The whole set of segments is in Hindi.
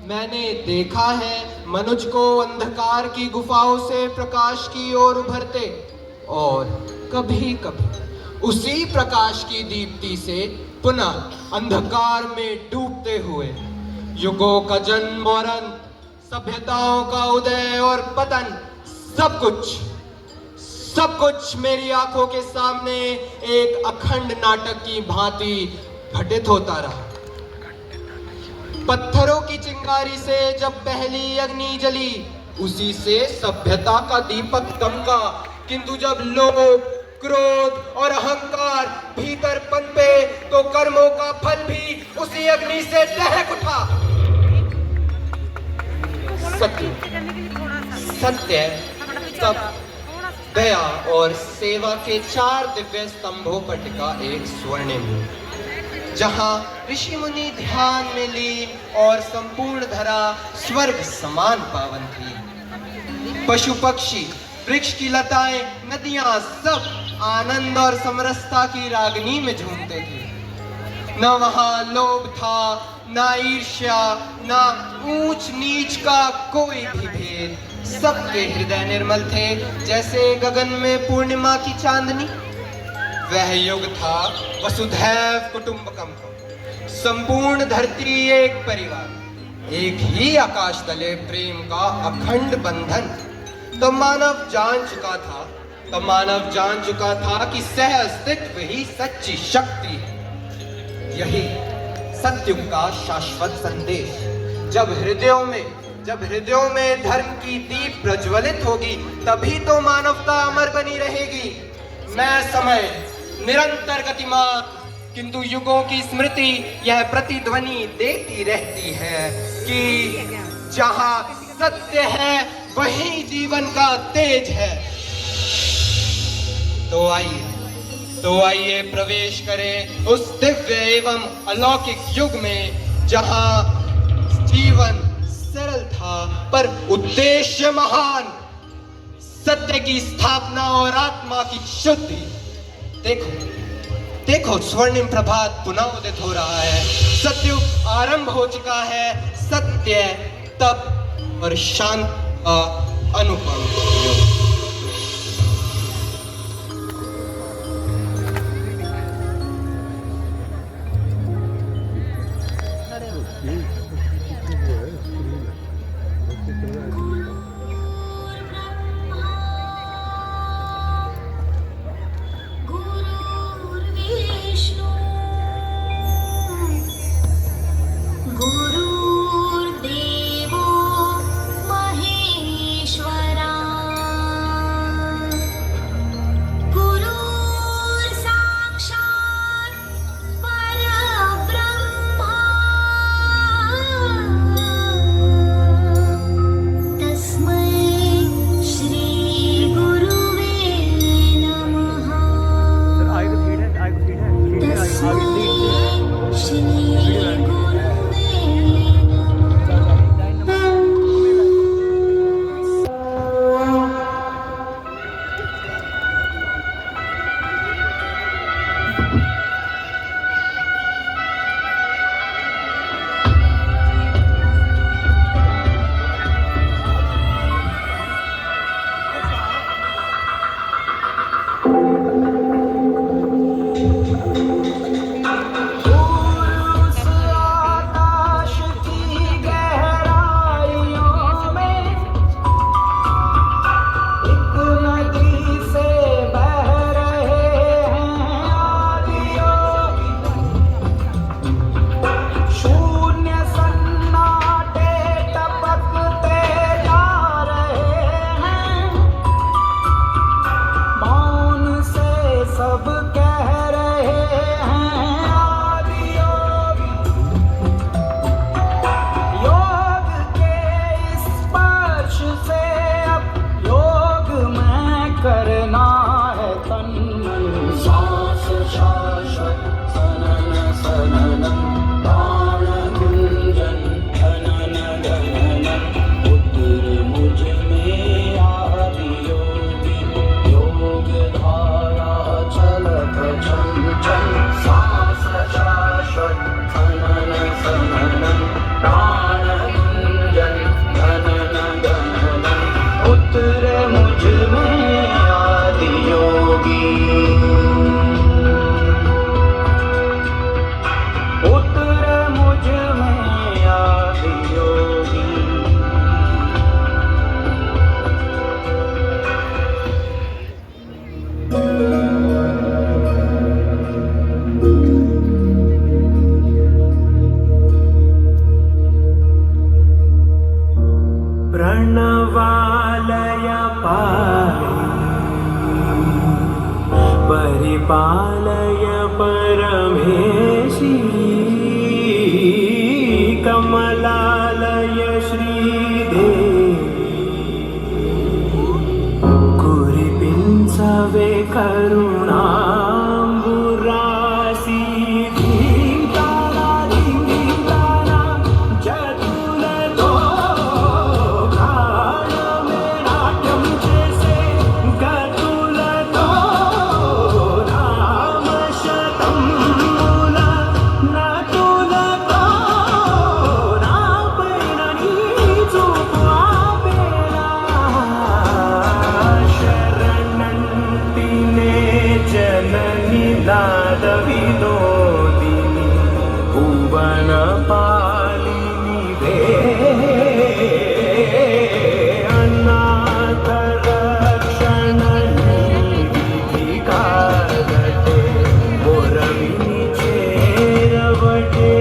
मैंने देखा है मनुष्य को अंधकार की गुफाओं से प्रकाश की ओर उभरते और कभी कभी उसी प्रकाश की दीप्ति से पुनः अंधकार में डूबते हुए। युगों का जन्म और अंत, सभ्यताओं का उदय और पतन, सब कुछ मेरी आंखों के सामने एक अखंड नाटक की भांति घटित होता रहा। पत्थरों की चिंगारी से जब पहली अग्नि जली, उसी से सभ्यता का दीपक दमका, किंतु जब लोभ, क्रोध और अहंकार भीतर पनपे तो कर्मों का फल भी उसी अग्नि से दहक उठा। सत्य, तप, दया और सेवा के 4 दिव्य स्तंभों पर टिका एक स्वर्णिम युग, जहां ऋषि मुनि ध्यान में लीन और संपूर्ण धरा स्वर्ग समान पावन थी। पशु पक्षी, वृक्ष की लताएं, नदियां सब आनंद और समरसता की रागनी में झूमते थे। न वहां लोभ था, ना ईर्ष्या, ना ऊंच नीच का कोई भी भेद। सबके हृदय निर्मल थे जैसे गगन में पूर्णिमा की चांदनी। वह युग था वसुधैव कुटुंबकम का। संपूर्ण धरती एक परिवार, एक ही आकाश तले प्रेम का अखंड बंधन। तब मानव जान चुका था कि सह अस्तित्व ही सच्ची शक्ति है। यही सत्युग का शाश्वत संदेश। जब हृदयों में धर्म की दीप प्रज्वलित होगी, तभी तो मानवता अमर बनी रहेगी। मैं समय निरंतर गतिमान, किंतु युगों की स्मृति यह प्रतिध्वनि देती रहती है कि जहां सत्य है वहीं जीवन का तेज है। तो आइए प्रवेश करें उस दिव्य एवं अलौकिक युग में, जहां जीवन सरल था पर उद्देश्य महान, सत्य की स्थापना और आत्मा की शुद्धि। देखो स्वर्णिम प्रभात पुनः उदित हो रहा है। सत्युग आरंभ हो चुका है। सत्य, तप और शांति का अनुपम योग। गुरुर्देवो महेश्वरा। वनवालय पाहि परिपालय परमेशी कमलालय श्रीदेवी कुरिपिंचवे करुणांबुरासी धींताना धींताना जतुलतो गानमे नाट्यं చేసే గతులతో నామశతం మూల నటులతో నాపైన నీ చూపు ఆపేలా శరణంటినే జనని నాద వినోదిని భువన పాలినివే అనాథ రక్షణ విధి కాదటే మొరవిని చేరవటే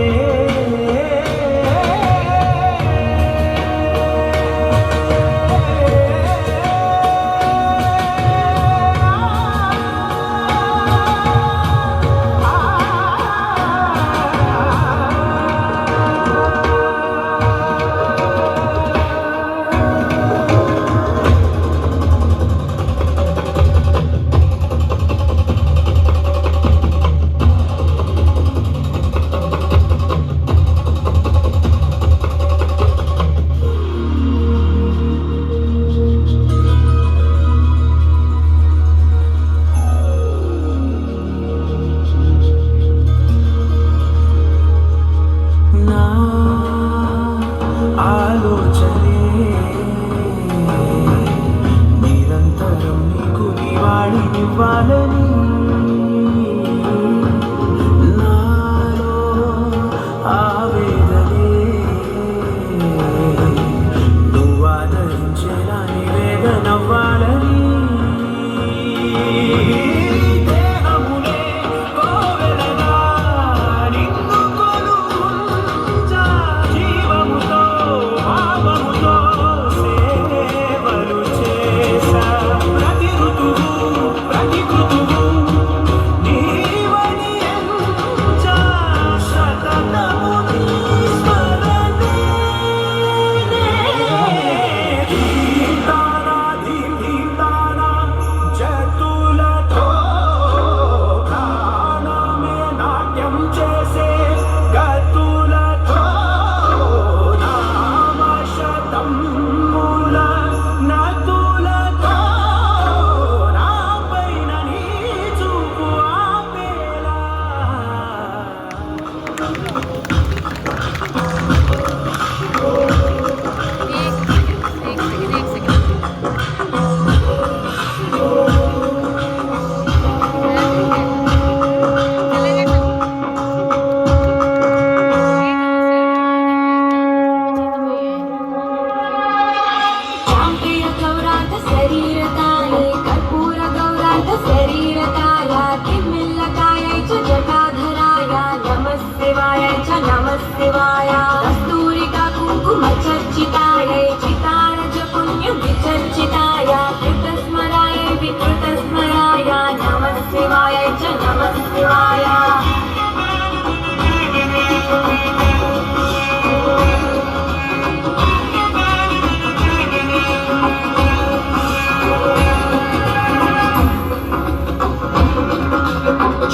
నా ఆలోచనే నిరంతరం నీకు నివాళినివ్వాలని నాలో ఆవేదనే నువ్వు ఆదరించేలా నివేదనవ్వాలని దేహమునే కోవెలగా నిన్ను కొలువుంచా జీవముతో భావముతో సేవలు చేసా ప్రతి ఋతువు ప్రతి కృతువు నీవని ఎంచా సతతము నీ స్మరణే ధీంతానా ధీంతానా జతులతో గానమే నాట్యం చేసే గతులతో నామశతం మూల నతులతో నాపైన నీ చూపు ఆపేలా चाम्पेय गौरांग शरीरकाय कर्पूर गौरांग शरीरकाय किम्मिल्लकाय च जटाधराय नमः शिवाय च नमः शिवाय कस्तूरिका कुङ्कुम चर्चिताय चितारज पुण्य विचर्चिताय कृतस्मराय विकृतस्मराय नमः शिवाय च नमः शिवाय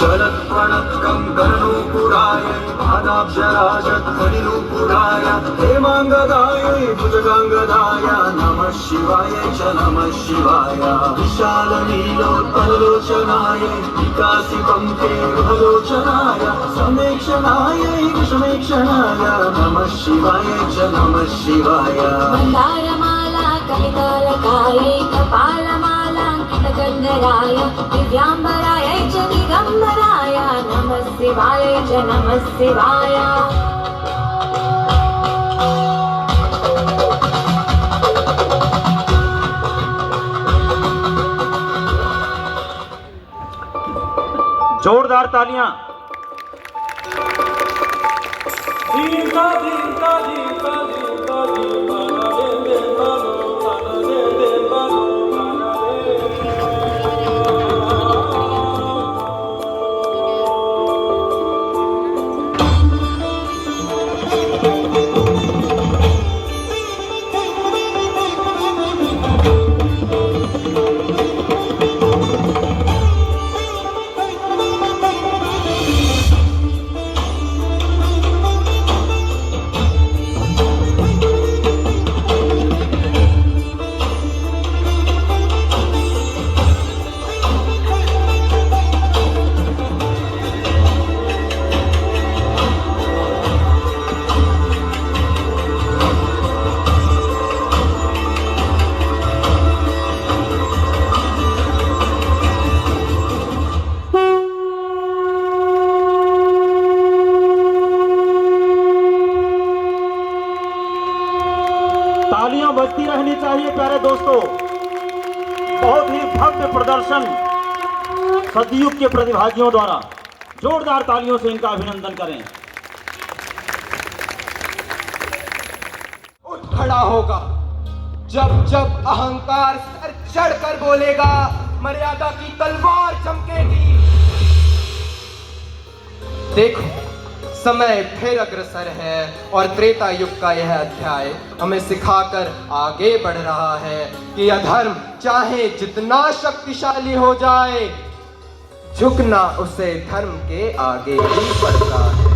जलत्प्रणत्कं गणनूपुराय पादाब्जराजध्वनिनूपुराय हेमाङ्गदाय भुजगाङ्गदाय नमः शिवाय च नमः शिवाय विशालनीलोत्पललोचनाय विकासितं ते गृहलोचनाय समेक्षणाय विषमेक्षणाय नमः शिवाय च नमः शिवाय मन्दारमाला कलिकालकाय कपालमालाङ्कितकन्दराय दिव्याम्बराय च दिगम्बराय नमः शिवाय च नमः शिवाय जोरदार तालियां Dika dika dika dika dika dika dika तालियां बजती रहनी चाहिए प्यारे दोस्तों। बहुत ही भव्य प्रदर्शन सतयुग के प्रतिभागियों द्वारा, जोरदार तालियों से इनका अभिनंदन करें। उठ खड़ा होगा जब जब अहंकार सर चढ़कर बोलेगा, मर्यादा की तलवार चमकेगी। देखो समय फिर अग्रसर है और त्रेता युग का यह अध्याय हमें सिखाकर आगे बढ़ रहा है कि अधर्म चाहे जितना शक्तिशाली हो जाए, झुकना उसे धर्म के आगे ही पड़ता है।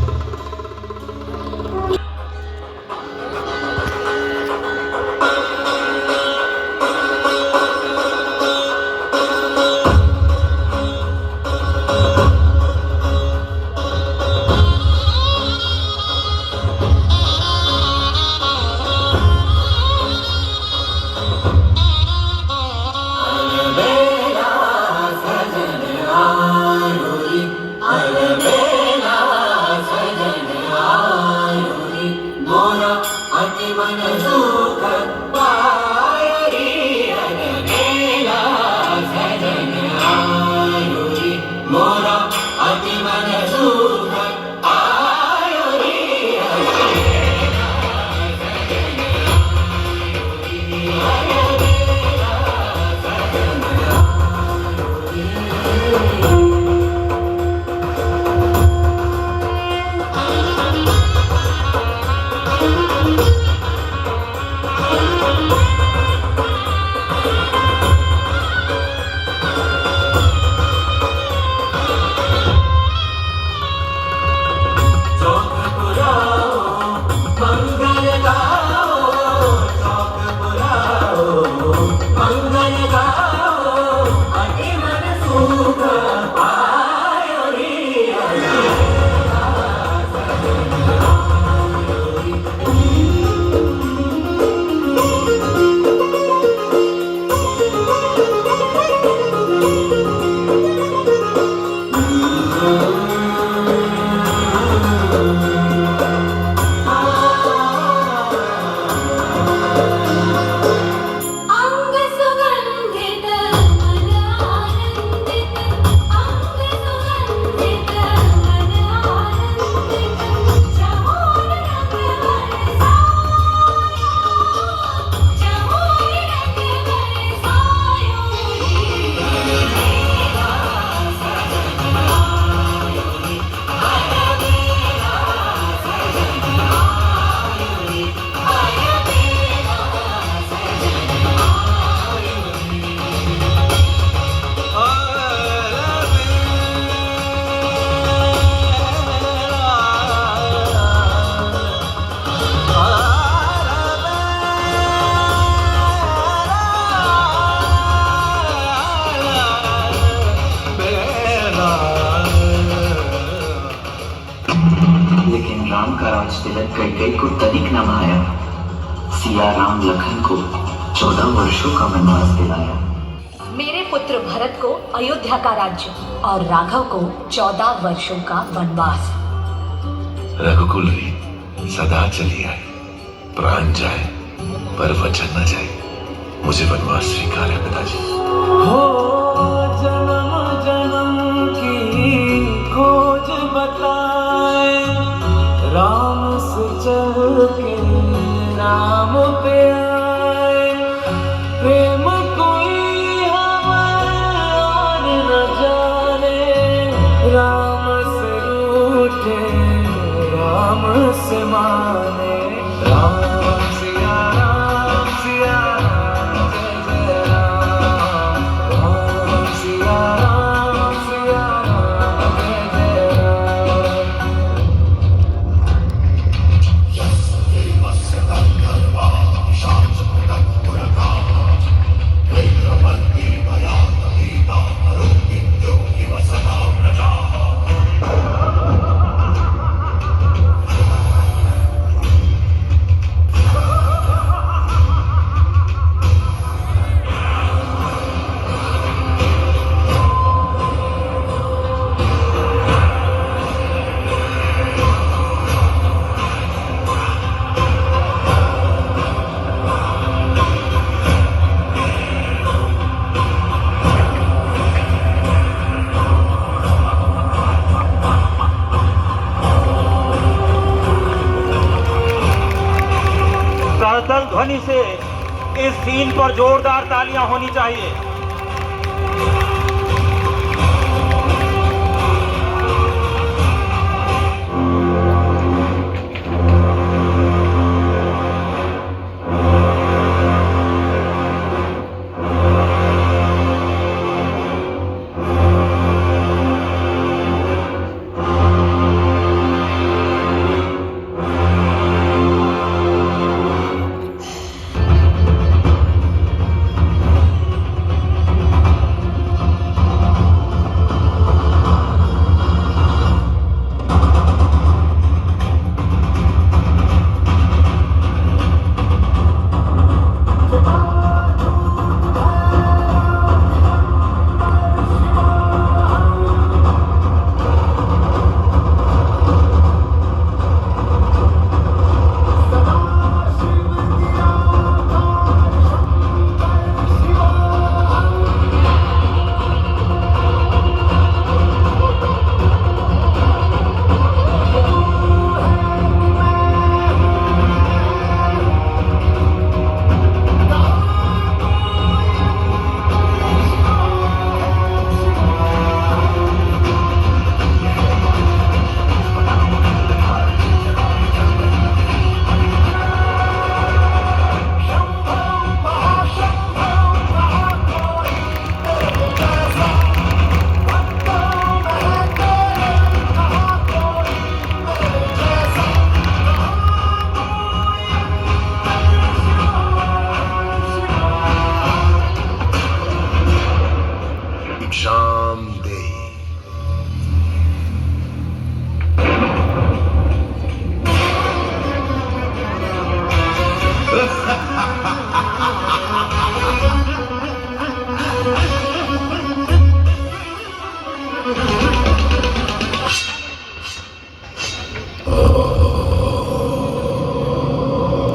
राम का राज तिलक कैकेयी को तनिक न भाया। सिया राम लखन को 14 वर्षों का वनवास दिलाया। मेरे पुत्र भरत को अयोध्या का राज्य और राघव को 14 वर्षों का वनवास। रघुकुल रीत सदा चली आई, प्राण जाए पर वचन न जाए। मुझे वनवास स्वीकार है पिताजी। हो जन्म जन्म की खोज बताए, राम से चल के नाम पे आए। प्रेम कोई हमें और न जाने, राम से रूठे राम से माने। राम सिया राम सिया राम जय जय राम। राम सिया राम सिया राम जय जय राम। करतल ध्वनि से इस सीन पर जोरदार तालियां होनी चाहिए।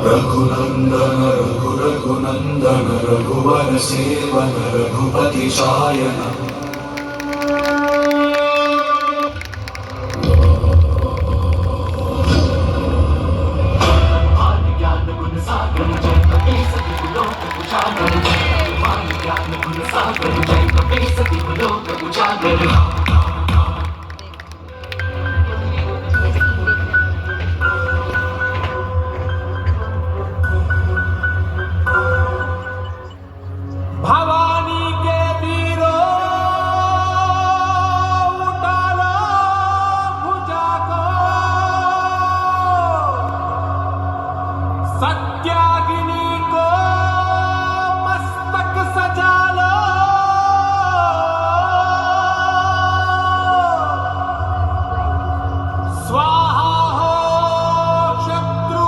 रघुनंदन रघुनंदन रघुवर सेवन रघुपति शायन भवानी के वीरों उठा लो भुजा को, सत्याग्नि को मस्तक सजा लो, स्वाहा हो शत्रु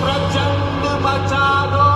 प्रचंड बचा दो।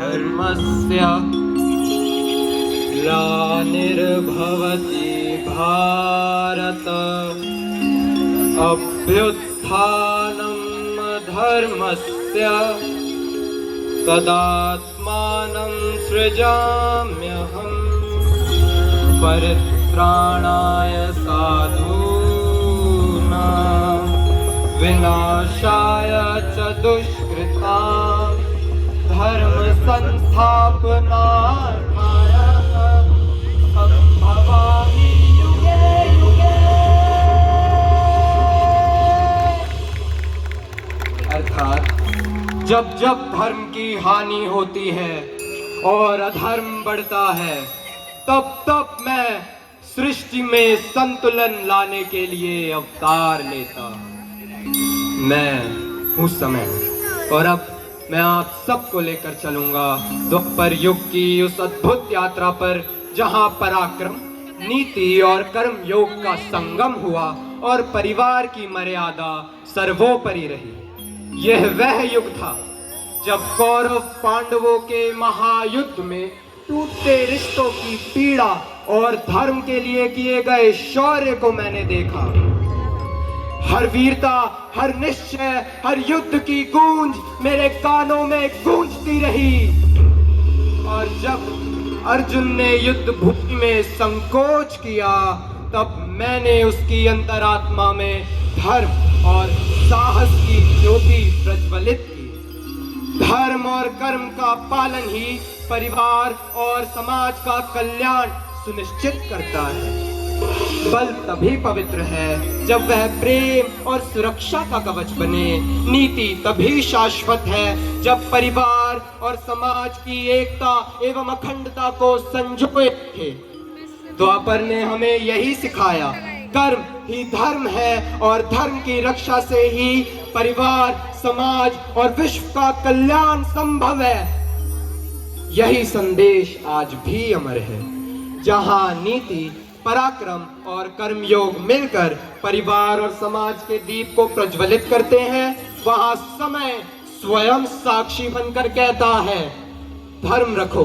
धर्मस्य ग्लानिर्भवति भारत अभ्युत्थानं धर्मस्य तदात्मानं सृजाम्यहम् परित्राणाय साधूनां विनाशाय च दुष्कृतां धर्म संस्थापनार्थाय संभवामि युगे युगे। अर्थात जब जब धर्म की हानि होती है और अधर्म बढ़ता है, तब तब मैं सृष्टि में संतुलन लाने के लिए अवतार लेता। मैं हूँ समय, और अब मैं आप सबको लेकर चलूंगा द्वापर युग की उस अद्भुत यात्रा पर, जहाँ पराक्रम, नीति और कर्म योग का संगम हुआ और परिवार की मर्यादा सर्वोपरि रही। यह वह युग था जब कौरव पांडवों के महायुद्ध में टूटते रिश्तों की पीड़ा और धर्म के लिए किए गए शौर्य को मैंने देखा। हर वीरता, हर निश्चय, हर युद्ध की गूंज मेरे कानों में गूंजती रही। और जब अर्जुन ने युद्ध भूमि में संकोच किया, तब मैंने उसकी अंतरात्मा में धर्म और साहस की ज्योति प्रज्वलित की। धर्म और कर्म का पालन ही परिवार और समाज का कल्याण सुनिश्चित करता है। बल तभी पवित्र है जब वह प्रेम और सुरक्षा का कवच बने। नीति तभी शाश्वत है जब परिवार और समाज की एकता एवं अखंडता को संजोए रखे। द्वापर ने हमें यही सिखाया, कर्म ही धर्म है और धर्म की रक्षा से ही परिवार, समाज और विश्व का कल्याण संभव है। यही संदेश आज भी अमर है। जहां नीति, पराक्रम और कर्मयोग मिलकर परिवार और समाज के दीप को प्रज्वलित करते हैं, वहां समय स्वयं साक्षी बनकर कहता है, धर्म रखो,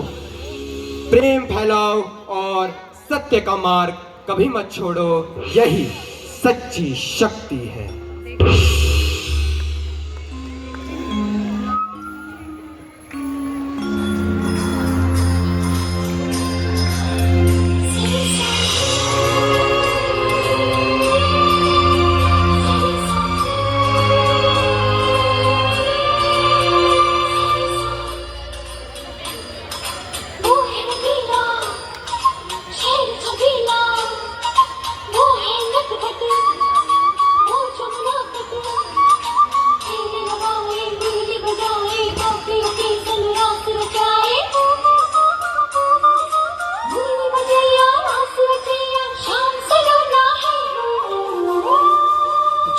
प्रेम फैलाओ और सत्य का मार्ग कभी मत छोड़ो। यही सच्ची शक्ति है।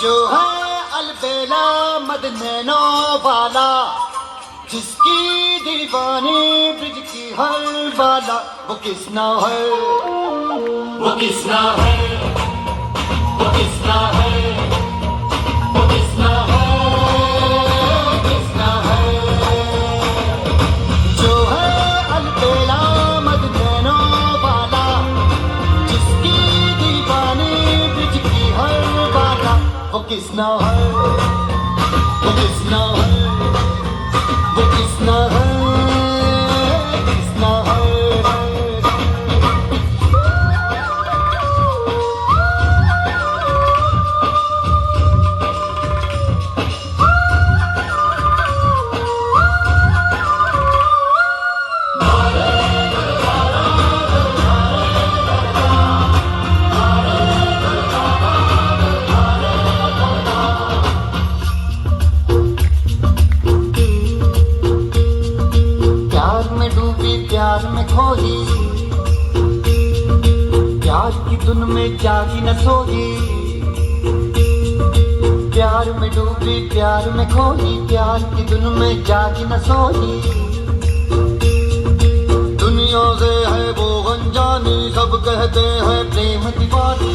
जो है अलबेला मद नैनो वाला, जिसकी दीवानी ब्रिज की हर बाला, वो किसना है, वो किसना है, वो किसना है, वो किसना है, किसना है। जो है अलबेला मद नैनो वाला, जिसकी दीवानी ब्रिज की हर बाला, वो किसना है, वो किसना है, वो किसना है, किसना है। प्यार में खोई, प्यार की धुन में जागी न सोई। प्यार में डूबी, प्यार में खोई, प्यार की धुन में जागी न सोई। दुनिया से है वो अनजानी, सब कहते हैं प्रेम दीवानी।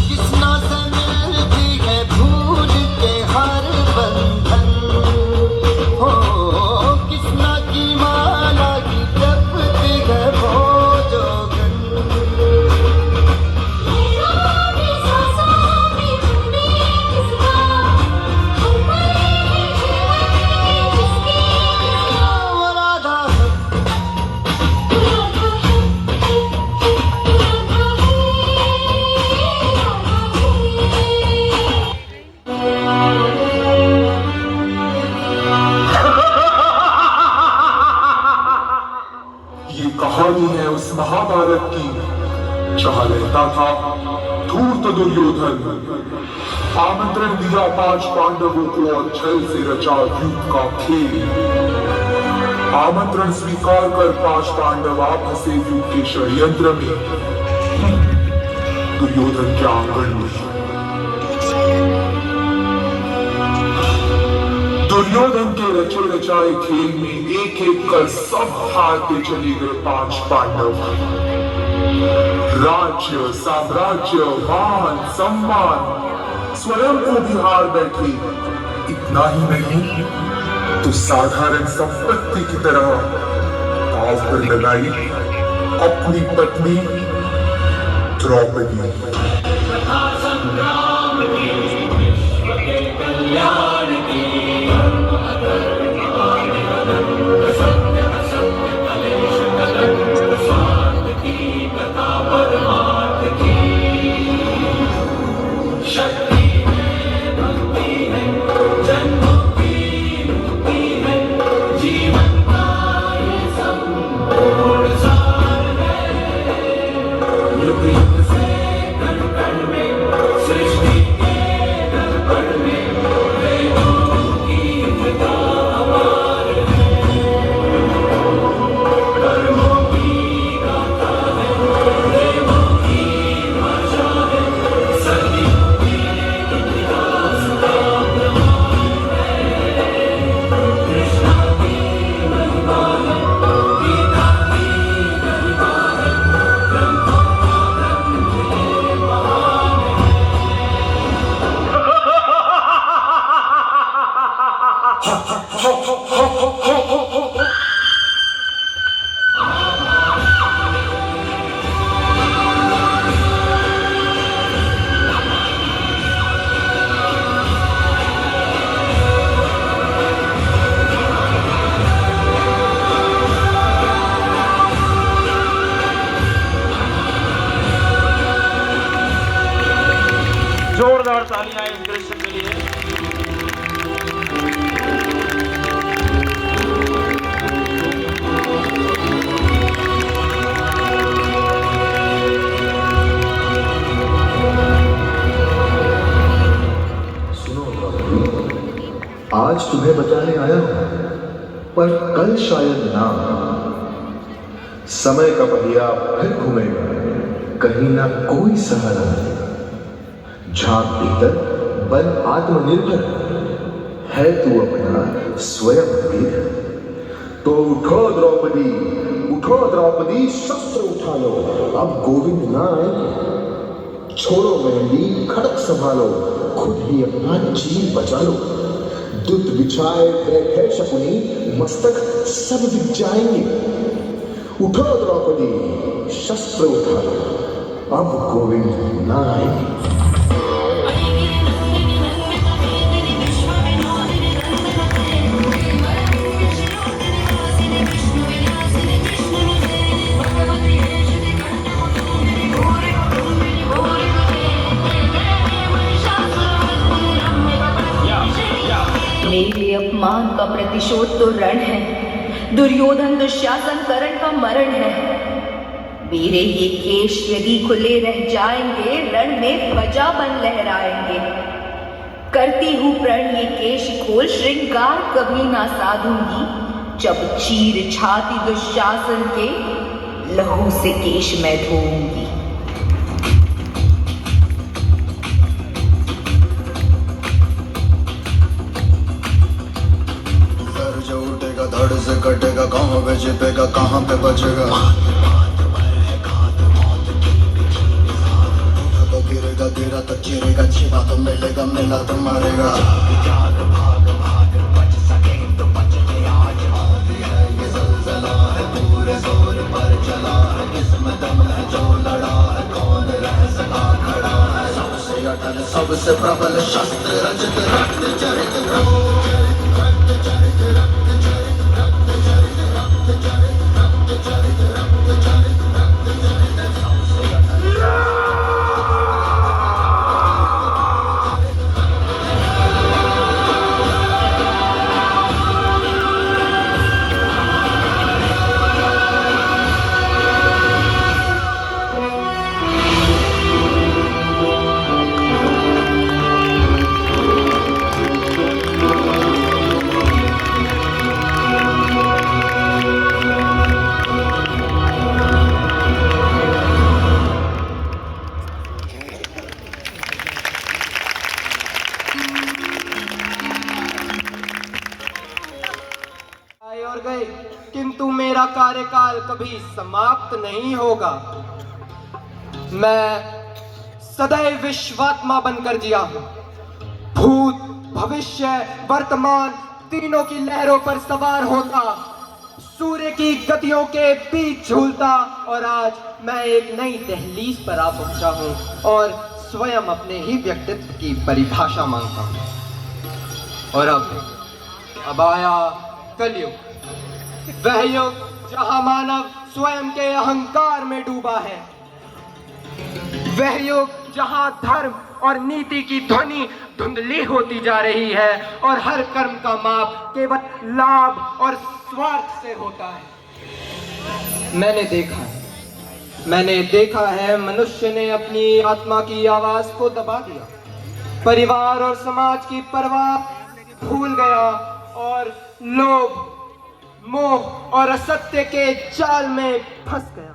किसना से मिलती है भूल के हर बंधन, हो किसना की माला यादें हैं उस महाभारत की, जहां रहता था धूर्त दुर्योधन। आमंत्रण दिया 5 पांडवों को और छल से रचा युद्ध का खेल। आमंत्रण स्वीकार कर 5 पांडव आप फंसे युद्ध के षड्यंत्र में, दुर्योधन के आंगन में। दुर्योधन के रचे रचाए खेल में एक एक कर सब हारते चले गए 5 पांडव। राज्य, साम्राज्य, मान, सम्मान स्वयं को भी हार बैठे। इतना ही नहीं तो साधारण संपत्ति की तरह दांव पर लगाई अपनी पत्नी द्रौपदी। जोरदार तालियां इस दृश्य के लिए। सुनो, आज तुम्हें बचाने आया हूं, पर कल शायद ना। समय का पहिया फिर घूमेगा, कहीं ना कोई सहारा नहीं। झांक भीतर, बन आत्मनिर्भर, है तू अपना स्वयं वीर। तो उठो द्रौपदी, शस्त्र उठा लो, अब गोविंद ना आएंगे। छोड़ो मेहंदी, खड़क संभालो, खुद ही अपना जीव बचा लो। दुत बिछाए बैठे शकुनी, मस्तक सब बिक जाएंगे। उठो द्रौपदी, शस्त्र उठा लो, अब गोविंद ना आएंगे। मेरे अपमान का प्रतिशोध तो रण है, दुर्योधन दुशासन करण का मरण है। मेरे ये केश यदि खुले रह जाएंगे, रण में ध्वजा बन लहराएंगे। करती हूँ प्रण ये केश खोल, श्रृंगार कभी ना साधूंगी। जब चीर छाती दुशासन के, लहू से केश मैं धोऊंगी। जो उठेगा धड़ से कटेगा, कहाँ पे छिपेगा, कहाँ पे बचेगा। तो गिरेगा गिरा तो चिरेगा, छिपा तो मिलेगा, मिला तो मारेगा। ये ज़लज़ला है पूरे जोर पर चला है, किस्म दम है जो लड़ा है, कौन रह सका खड़ा है। सबसे अटल सबसे प्रबल शस्त्र रचित, रक्त चरित और गए, किंतु मेरा कार्यकाल कभी समाप्त नहीं होगा। मैं सदैव विश्वात्मा बनकर जिया हूं, भूत, भविष्य, वर्तमान तीनों की लहरों पर सवार होता, सूर्य की गतियों के बीच झूलता, और आज मैं एक नई दहलीज पर आ पहुंचा हूं और स्वयं अपने ही व्यक्तित्व की परिभाषा मांगता हूं। और अब आया कलयुग, वह युग जहां मानव स्वयं के अहंकार में डूबा है, वह युग जहां धर्म और नीति की ध्वनि धुंधली होती जा रही है और हर कर्म का माप केवल लाभ और स्वार्थ से होता है। मैंने देखा है मनुष्य ने अपनी आत्मा की आवाज को दबा दिया, परिवार और समाज की परवाह भूल गया और लोभ, मोह और असत्य के जाल में फंस गया।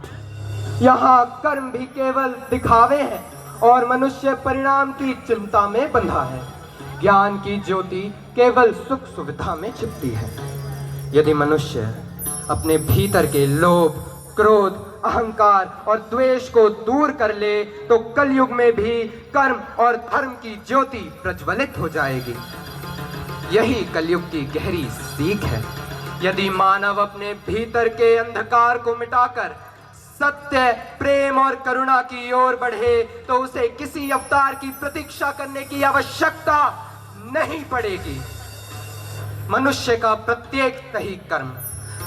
यहाँ कर्म भी केवल दिखावे हैं और मनुष्य परिणाम की चिंता में बंधा है। ज्ञान की ज्योति केवल सुख सुविधा में छिपती है। यदि मनुष्य अपने भीतर के लोभ, क्रोध, अहंकार और द्वेष को दूर कर ले तो कलयुग में भी कर्म और धर्म की ज्योति प्रज्वलित हो जाएगी। यही कलयुग की गहरी सीख है। यदि मानव अपने भीतर के अंधकार को मिटाकर सत्य, प्रेम और करुणा की ओर बढ़े तो उसे किसी अवतार की प्रतीक्षा करने की आवश्यकता नहीं पड़ेगी। मनुष्य का प्रत्येक सही कर्म,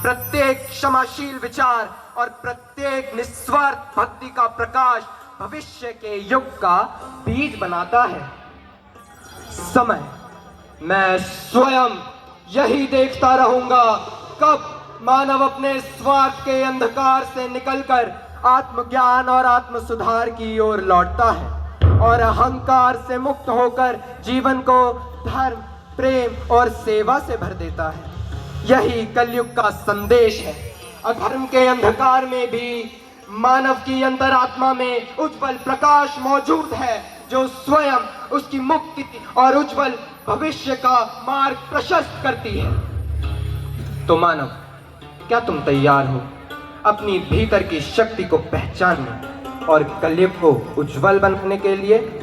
प्रत्येक क्षमाशील विचार और प्रत्येक निस्वार्थ भक्ति का प्रकाश भविष्य के युग का बीज बनाता है। समय मैं स्वयं यही देखता रहूंगा कब मानव अपने स्वार्थ के अंधकार से निकलकर आत्मज्ञान और आत्म सुधार की ओर लौटता है और अहंकार से मुक्त होकर जीवन को धर्म, प्रेम और सेवा से भर देता है। यही कलयुग का संदेश है। अधर्म के अंधकार में भी मानव की अंतरात्मा में उज्जवल प्रकाश मौजूद है जो स्वयं उसकी मुक्ति और उज्जवल भविष्य का मार्ग प्रशस्त करती है। तो मानव, क्या तुम तैयार हो अपनी भीतर की शक्ति को पहचानने और कलयुग को उज्जवल बनाने के लिए?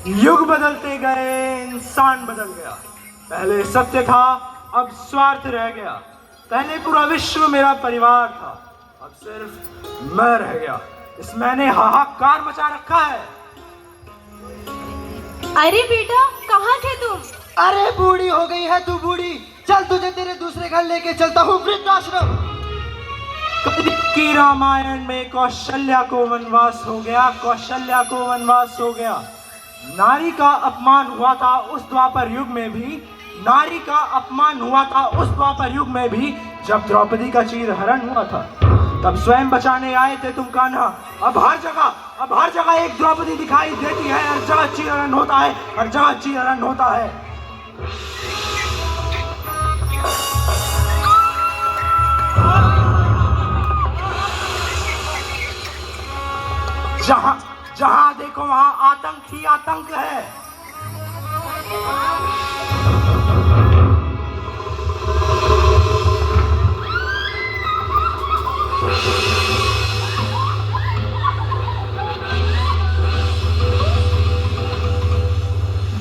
युग बदलते गए, इंसान बदल गया। पहले सत्य था, अब स्वार्थ रह गया। पहले पूरा विश्व मेरा परिवार था, अब सिर्फ मैं रह गया। इस मैंने हाहाकार मचा रखा है। अरे बेटा, कहाँ थे तुम? अरे बूढ़ी हो गई है तू, बूढ़ी। चल तुझे तेरे दूसरे घर लेके चलता हूँ, वृद्धाश्रम। की रामायण में कौशल्या को वनवास हो गया, कौशल्या को वनवास हो गया। नारी का अपमान हुआ था उस द्वापर युग में भी, नारी का अपमान हुआ था उस द्वापर युग में भी जब द्रौपदी का चीरहरण हुआ था। तब स्वयं बचाने आए थे तुम कान्हा। अब हर जगह एक द्रौपदी दिखाई देती है, हर जगह चीरहरण होता है, हर जगह चीरहरण होता है। जहां देखो वहां आतंक ही आतंक है।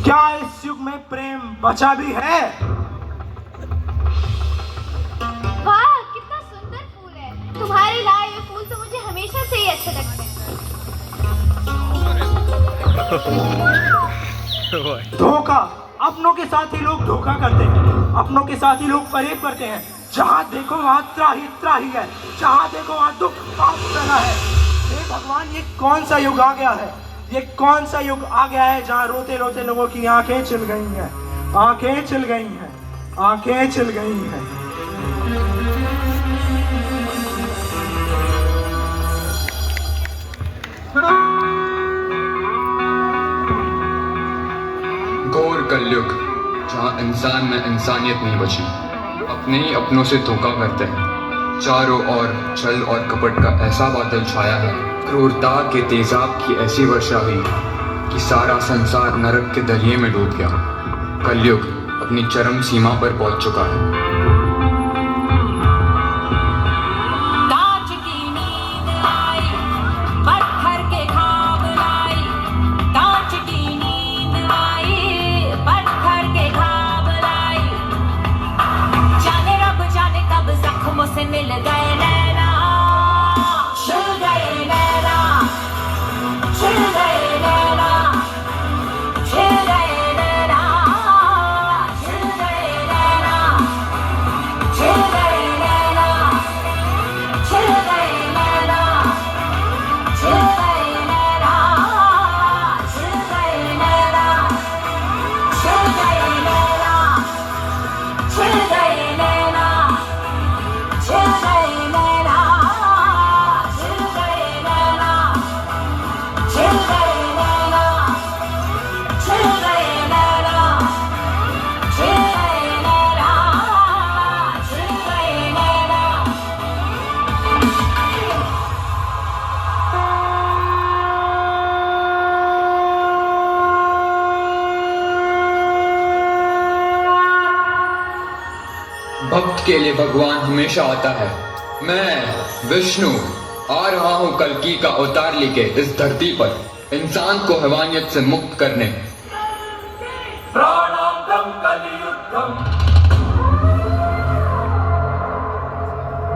क्या इस युग में प्रेम बचा भी है? वाह, कितना सुंदर फूल है। तुम्हारे लाए ये फूल तो मुझे हमेशा से ही अच्छे लगते हैं। धोखा, अपनों के साथ ही लोग धोखा करते हैं, अपनों के साथ ही लोग फरेब करते हैं। जहाँ देखो वहाँ त्राही है, जहाँ देखो वहाँ दुख पाप फैला है। हे भगवान, ये कौन सा युग आ गया है? ये कौन सा युग आ गया है जहाँ रोते रोते लोगों की आंखें चल गई हैं, आंखें चल गई हैं, आंखें चल गई हैं। कलयुग जहाँ इंसान में इंसानियत नहीं बची, अपने ही अपनों से धोखा करते हैं। चारों ओर छल और कपट का ऐसा बादल छाया है, क्रूरता के तेजाब की ऐसी वर्षा हुई कि सारा संसार नरक के दरिये में डूब गया। कलयुग अपनी चरम सीमा पर पहुंच चुका है। से मिल गए नैना, छिल गए नैना, छिल गए नैना, छिल गए नैना, छिल गए नैना, छिल गए नैना, छिल गए नैना, छिल गए नैना, छिल गए नैना, छिल गए नैना, छिल गए नैना, छिल गए नैना, छिल गए नैना, छिल गए नैना, छिल गए नैना, छिल गए नैना, छिल गए नैना। भक्त के लिए भगवान हमेशा आता है। मैं विष्णु आ रहा हूँ कल्कि का अवतार लेके इस धरती पर, इंसान को हैवानियत से मुक्त करने। प्राणांतम कलियुद्धम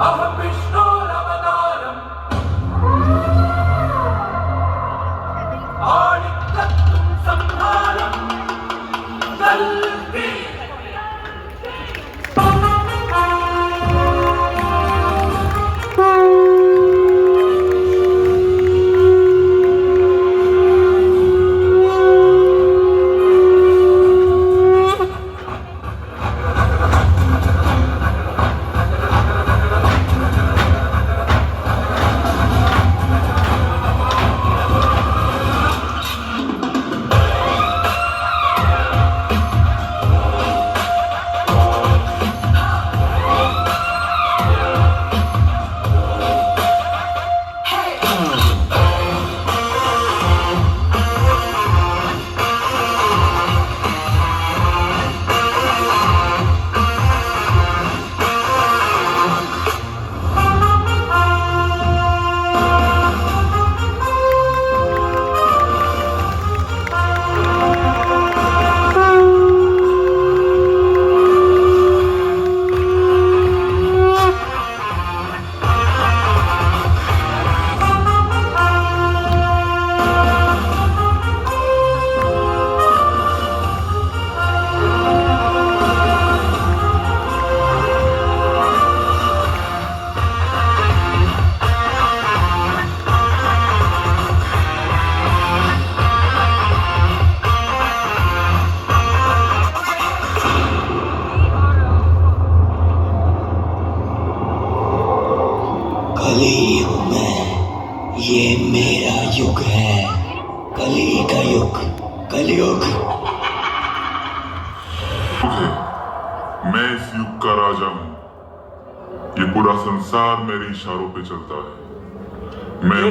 अहम विष्णुरवतारम आदित्यं संहारम कल्कि। कलियुग में ये मेरा युग है, कली का युग, कलयुग। मैं इस युग का राजा हूँ, ये पूरा संसार मेरे इशारों पे चलता है। मैं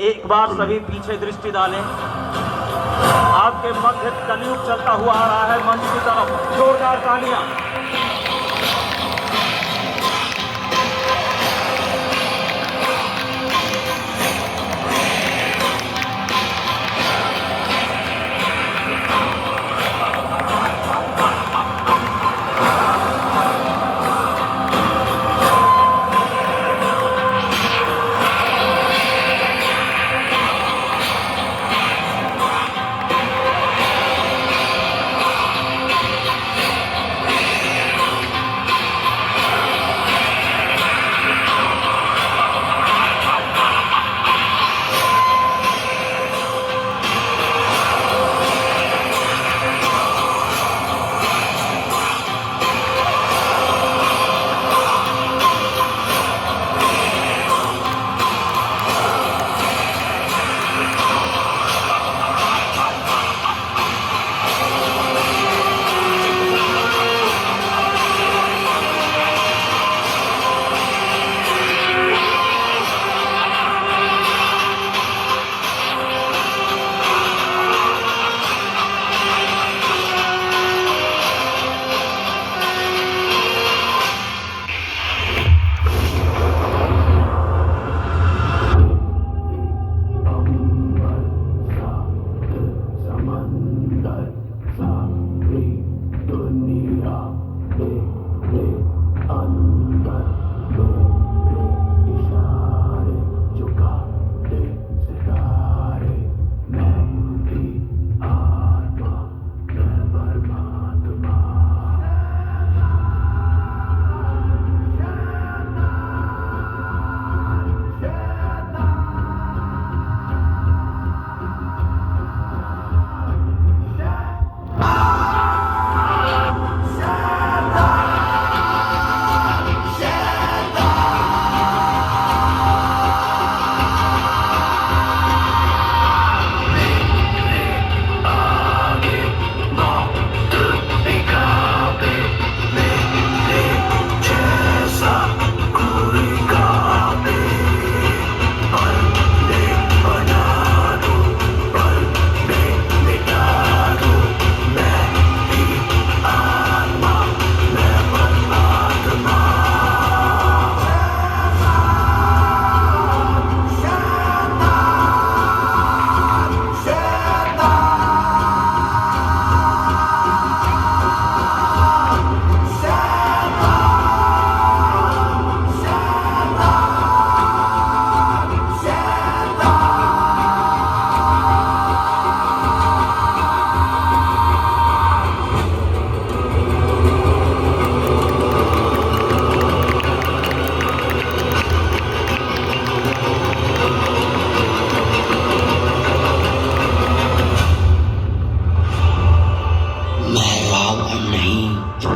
एक बार सभी पीछे दृष्टि डालें। आपके मध्य कलयुग चलता हुआ आ रहा है मंच की तरफ। जोरदार तालियां।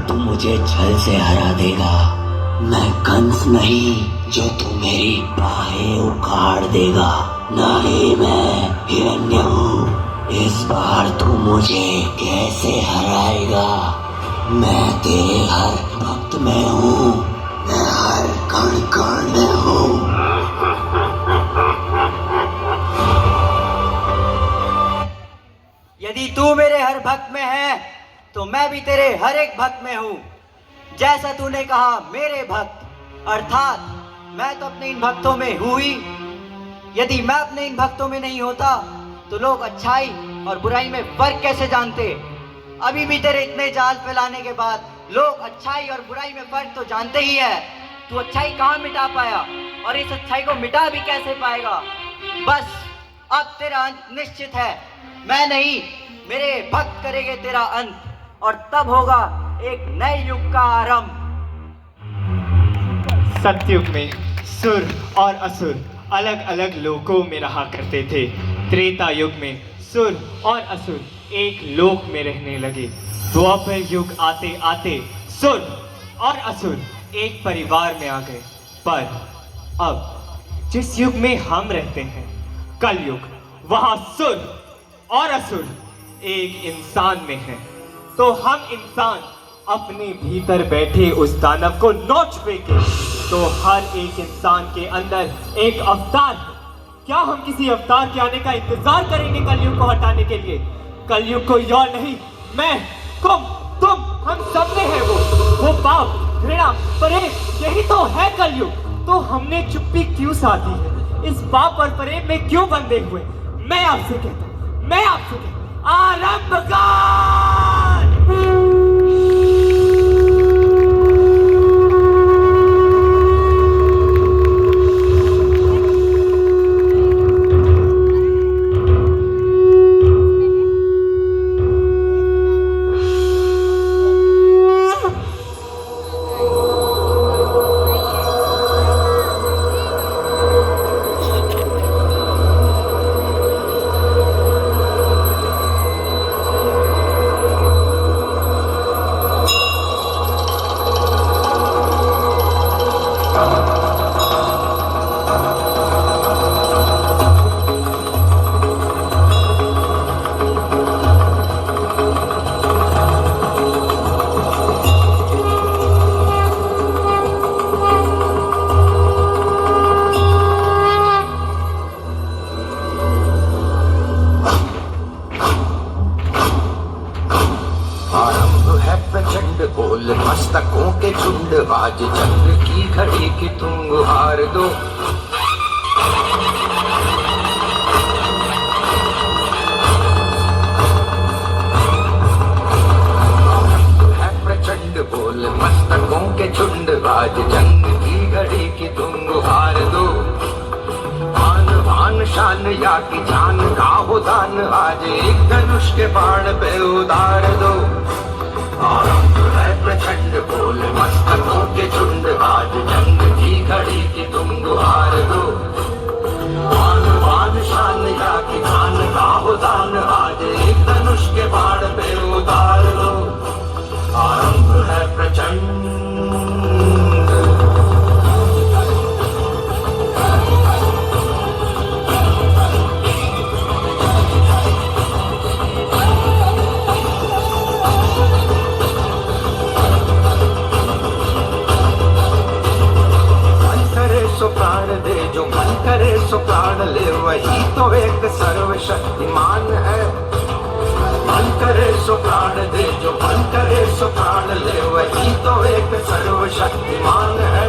तू मुझे छल से हरा देगा। मैं कंस नहीं जो तू मेरी बाहें उखाड़ देगा। नहीं, मैं हिरण्य हूँ। इस बार तू मुझे कैसे हराएगा? मैं तेरे हर भक्त में हूँ, मैं हर कण कण में हूँ। यदि तू मेरे हर भक्त में है तो मैं भी तेरे हर एक भक्त में हूँ। जैसा तूने कहा मेरे भक्त, अर्थात मैं तो अपने इन भक्तों में हूँ ही। यदि मैं अपने इन भक्तों में नहीं होता तो लोग अच्छाई और बुराई में फर्क कैसे जानते? अभी भी तेरे इतने जाल फैलाने के बाद लोग अच्छाई और बुराई में फर्क तो जानते ही है। तू अच्छाई कहाँ मिटा पाया और इस अच्छाई को मिटा भी कैसे पाएगा? बस अब तेरा अंत निश्चित है। मैं नहीं, मेरे भक्त करेंगे तेरा अंत, और तब होगा एक नए युग का आरंभ। सतयुग में सुर और असुर अलग अलग लोकों में रहा करते थे। त्रेता युग में सुर और असुर एक लोक में रहने लगे। द्वापर युग आते आते सुर और असुर एक परिवार में आ गए। पर अब जिस युग में हम रहते हैं, कलयुग, वहां सुर और असुर एक इंसान में है। तो हम इंसान अपने भीतर बैठे उस दानव को नोच फेंके तो हर एक इंसान के अंदर एक अवतार है। क्या हम किसी अवतार के आने का इंतजार करेंगे कलयुग को हटाने के लिए? कलयुग कोई और नहीं, मैं, तुम, हम सब में है वो पाप, घृणा, प्रेम, यही तो है कलयुग। तो हमने चुप्पी क्यों साधी है? इस पाप और प्रेम में क्यों बंधे हुए? मैं आपसे कहता हूं, आरंभ कर। मस्तकों के झुंड, आज चंद्र की घड़ी की तुम गुहार दो। है प्रचंड बोल मस्तकों के झुंड, आज जंग की घड़ी की तुम गुहार दो। आन बान शान या की जान का हो दान, आज एक धनुष के बाण पे उतार दो। आरंभ है प्रचंड बोल मस्तकों के झुंड, आज जंग की घड़ी की तुम गुहार दो। आन बान शान या की जान का हो दान, आज एक धनुष के बाण पे उतार दो। आरंभ है प्रचंड। प्राण दे जो मन करे सो प्राण ले, वही तो एक सर्वशक्तिमान है। मन करे सो प्राण दे जो मन करे सो प्राण ले, वही तो एक सर्वशक्तिमान है।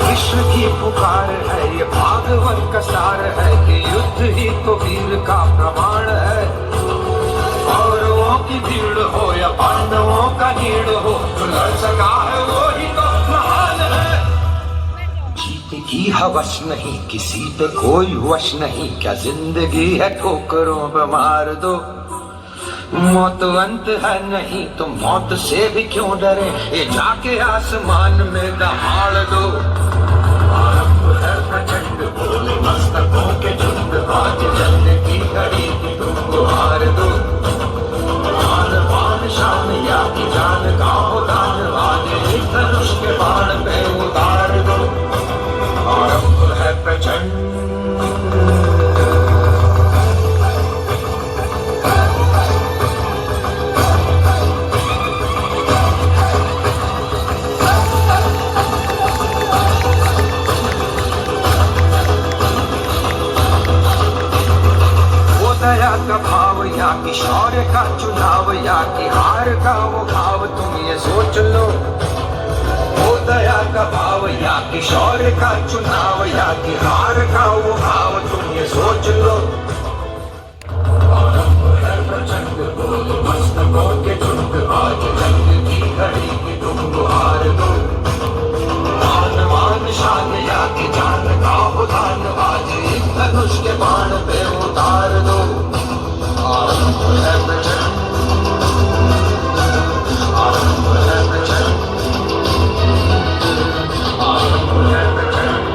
विश्व की पुकार है ये भागवत का सार है, कि युद्ध ही तो वीर का प्रमाण है। कौरवों की भीड़ हो या पांडवों का नीड़ हो, जो लड़ सका है वो ही तो महान है। की हवस नहीं किसी पे कोई वश नहीं, क्या जिंदगी है ठोकरों पे मार दो। मौत अंत है नहीं तो मौत से भी क्यों डरे, ये जाके आसमान में दहाड़ दो। आरंभ है प्रचंड बोल मस्तकों के झुंड, आज जंग की घड़ी की तुम गुहार दो। आन बान शान या की जान का या कि हार का वो भाव तुम ये सोच लो। वो दया का भाव या कि शौर्य का चुनाव या कि हार का वो भाव तुम ये सोच लो। आरंभ है प्रचंड बोल मस्तकों के झुंड, आज जंग की घड़ी की तुम गुहार दो। मान मान शान या कि जान का उदान, आज एक धनुष के बाण पे उतार दो। आरंभ है प्रचंड, आरंभ है प्रचंड, आरंभ है प्रचंड।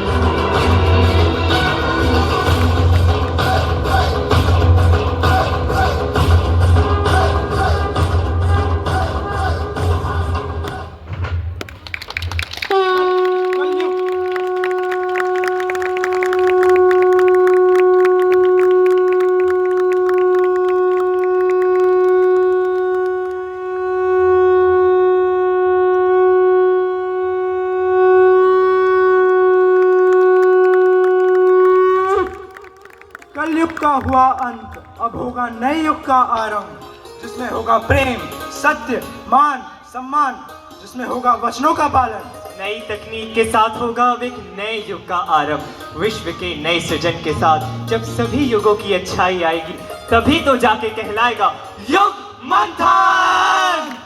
कलयुग का हुआ अंत, अब होगा नए युग का आरंभ, जिसमें होगा प्रेम, सत्य, मान, सम्मान, जिसमें होगा वचनों का पालन। नई तकनीक के साथ होगा अब एक नए युग का आरंभ, विश्व के नए सृजन के साथ। जब सभी युगों की अच्छाई आएगी, तभी तो जाके कहलाएगा युग मंथन।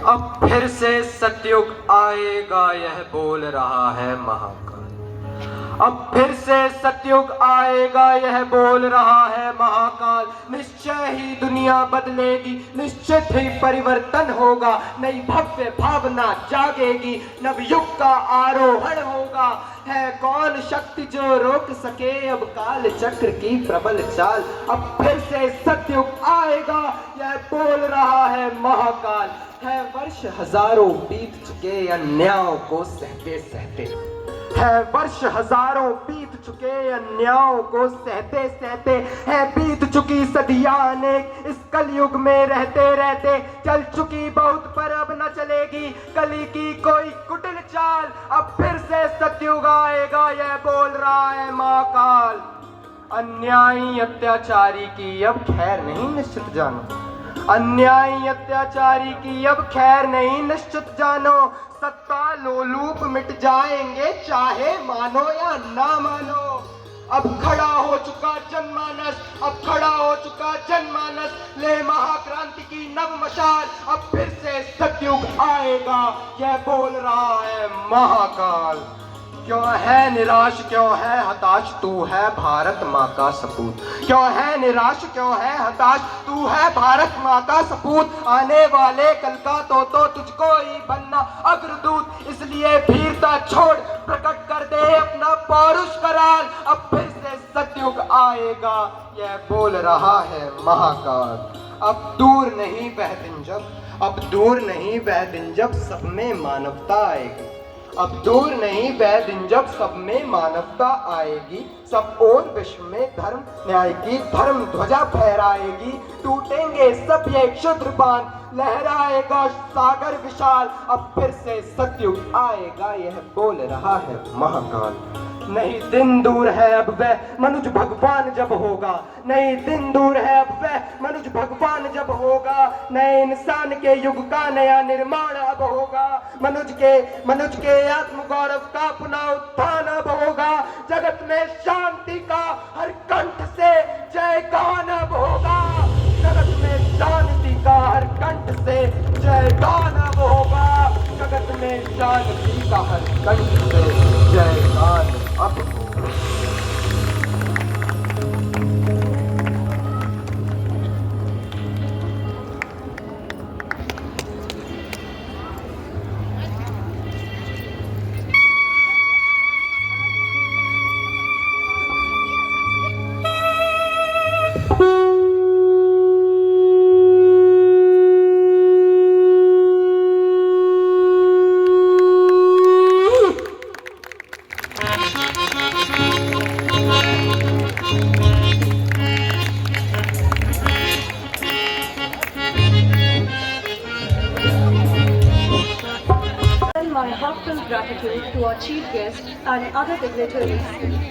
अब फिर से सतयुग आएगा, यह बोल रहा है महाकाल। अब फिर से सतयुग आएगा, यह बोल रहा है महाकाल। निश्चय ही दुनिया बदलेगी, निश्चित ही परिवर्तन होगा, नई भव्य भावना जागेगी, नवयुग का आरोहण होगा। है कौन शक्ति जो रोक सके अब काल चक्र की प्रबल चाल। अब फिर से सतयुग आएगा, यह बोल रहा है महाकाल। है वर्ष हजारों बीत चुके अन्यायों को सहते सहते, है वर्ष हजारों बीत चुके अन्यायों को सहते सहते, है बीत चुकी सदियां अनेक इस कलयुग में रहते रहते। चल चुकी बहुत पर अब न चलेगी कली की कोई कुटिल चाल। अब फिर से सतयुग आएगा, यह बोल रहा है महाकाल। अन्यायी अत्याचारी की अब खैर नहीं निश्चित जानो, अन्यायी अत्याचारी की अब खैर नहीं निश्चित जानो। सत्ता लोलूप मिट जाएंगे चाहे मानो या ना मानो। अब खड़ा हो चुका जनमानस, अब खड़ा हो चुका जनमानस, ले महाक्रांति की नव मशाल। अब फिर से सतयुग आएगा, यह बोल रहा है महाकाल। क्यों है निराश, क्यों है हताश, तू है भारत माँ का सपूत। क्यों है निराश, क्यों है हताश, तू है भारत माँ का सपूत। आने वाले कल का तो तुझको ही बनना अग्रदूत। इसलिए भीरता छोड़ प्रकट कर दे अपना पौरुष कराल। अब फिर से सतयुग आएगा, यह बोल रहा है महाकाल। अब दूर नहीं वह दिन जब, अब दूर नहीं वह दिन जब सब में मानवता आएगी। अब दूर नहीं वह दिन जब सब में मानवता आएगी। सब और विश्व में धर्म न्याय की धर्म ध्वजा फहराएगी। टूटेंगे सब ये क्षुद्र बांध, लहराएगा सागर विशाल। अब फिर से सतयुग आएगा, यह बोल रहा है महाकाल। नहीं दिन दूर है अब वह मनुज भगवान जब होगा, नहीं दिन दूर है अब वह मनुज भगवान जब होगा। नए इंसान के युग का नया निर्माण अब होगा। मनुज के आत्म गौरव का पुनः उत्थान अब होगा। जगत में शांति का हर कंठ से जयगान अब होगा। जगत में शांति का हर कंठ से जयगान अब होगा। जगत में शांति का हर कंठ से जयगान अब होगा। chief guest and other dignitaries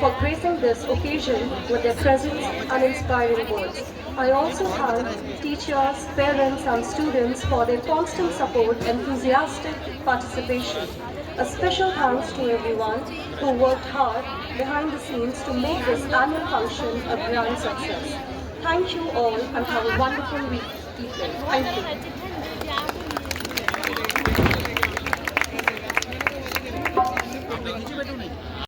for gracing this occasion with their presence and inspiring words. I also thank teachers, parents and students for their constant support and enthusiastic participation. A special thanks to everyone who worked hard behind the scenes to make this annual function a grand success. Thank you all and have a wonderful week. Thank you. नीचे बैठो नहीं